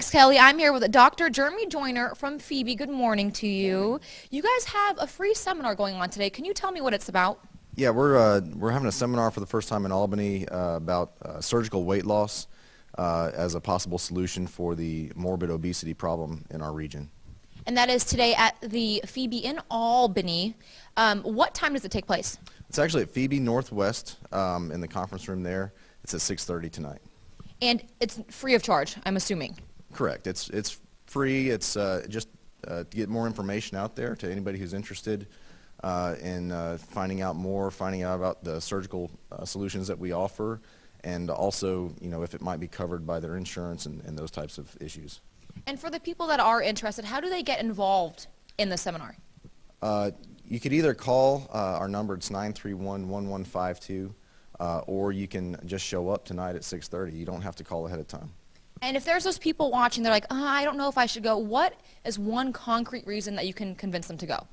Thanks, Kelly. I'm here with Dr. Jeremy Joyner from Phoebe. Good morning to you. You guys have a free seminar going on today. Can you tell me what it's about? Yeah, we're having a seminar for the first time in Albany about surgical weight loss as a possible solution for the morbid obesity problem in our region. And that is today at the Phoebe in Albany. What time does it take place? It's actually at Phoebe Northwest in the conference room there. It's at 6:30 tonight. And it's free of charge, I'm assuming. Correct. It's free. It's just to get more information out there to anybody who's interested in finding out more, finding out about the surgical solutions that we offer, and also, you know, if it might be covered by their insurance and those types of issues. And for the people that are interested, how do they get involved in the seminar? You could either call our number, it's 931-1152, or you can just show up tonight at 6:30. You don't have to call ahead of time. And if there's those people watching, they're like, I don't know if I should go, what is one concrete reason that you can convince them to go?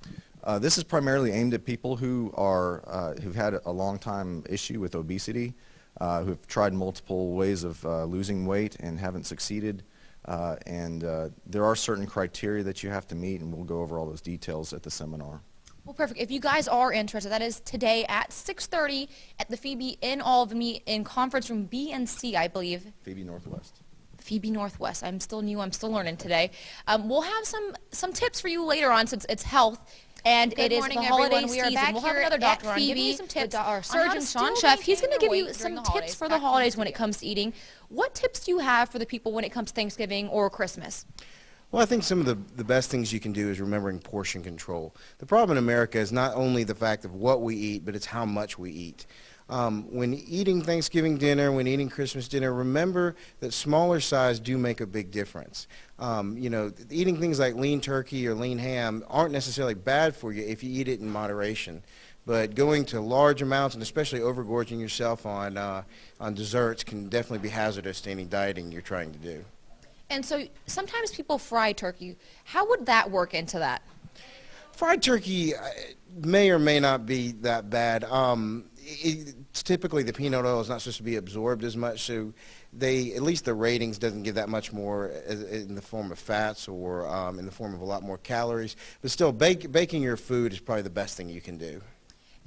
This is primarily aimed at people who are who've had a long time issue with obesity, who've tried multiple ways of losing weight and haven't succeeded. There are certain criteria that you have to meet, and we'll go over all those details at the seminar. Well, perfect. If you guys are interested, that is today at 6:30 at the Phoebe in Albany in conference room B and C, I believe. Phoebe Northwest. Phoebe Northwest. I'm still new. I'm still learning today. We'll have some tips for you later on since it's health. And Good it is morning, the holiday everyone. We are season. back We'll have here another doctor at on giving you Phoebe some tips. with our Our surgeon, surgeon, Sean Chef, he's going to maintain give your you weight some during the tips for the holidays. holidays when it comes to eating. What tips do you have for the people when it comes to Thanksgiving or Christmas? Well, I think some of the best things you can do is remembering portion control. The problem in America is not only the fact of what we eat, but it's how much we eat. When eating Thanksgiving dinner, when eating Christmas dinner, remember that smaller size do make a big difference. You know, eating things like lean turkey or lean ham aren't necessarily bad for you if you eat it in moderation. But going to large amounts and especially overgorging yourself on desserts can definitely be hazardous to any dieting you're trying to do. And so sometimes people fry turkey. How would that work into that? Fried turkey may or may not be that bad. It's typically the peanut oil is not supposed to be absorbed as much, so at least the ratings doesn't give that much more in the form of fats or in the form of a lot more calories. But still, baking your food is probably the best thing you can do.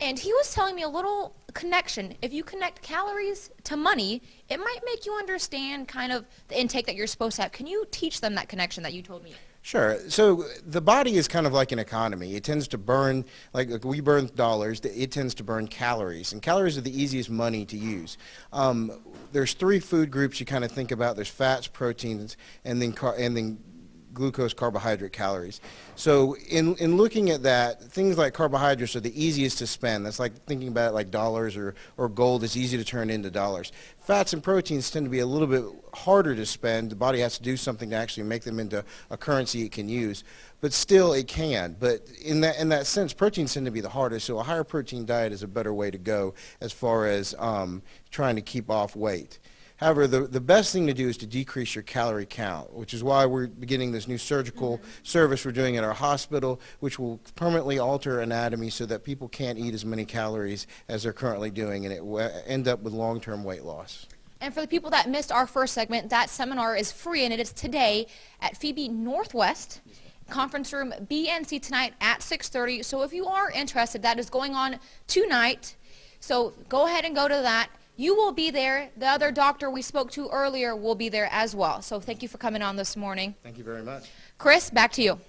And he was telling me a little connection. If you connect calories to money, it might make you understand kind of the intake that you're supposed to have. Can you teach them that connection that you told me? Sure. So the body is kind of like an economy. It tends to burn, like we burn dollars, it tends to burn calories. And calories are the easiest money to use. There's three food groups you kind of think about. There's fats, proteins, and then glucose, carbohydrate, calories. So in looking at that, things like carbohydrates are the easiest to spend. That's like thinking about it like dollars or gold is easy to turn into dollars. Fats and proteins tend to be a little bit harder to spend. The body has to do something to actually make them into a currency it can use. But still it can. But in that sense, proteins tend to be the hardest, so a higher protein diet is a better way to go as far as trying to keep off weight. However, the best thing to do is to decrease your calorie count, which is why we're beginning this new surgical service we're doing at our hospital, which will permanently alter anatomy so that people can't eat as many calories as they're currently doing, and it will end up with long-term weight loss. And for the people that missed our first segment, that seminar is free, and it is today at Phoebe Northwest, conference room B and C tonight at 6:30. So if you are interested, that is going on tonight. So go ahead and go to that. You will be there. The other doctor we spoke to earlier will be there as well. So thank you for coming on this morning. Thank you very much. Chris, back to you.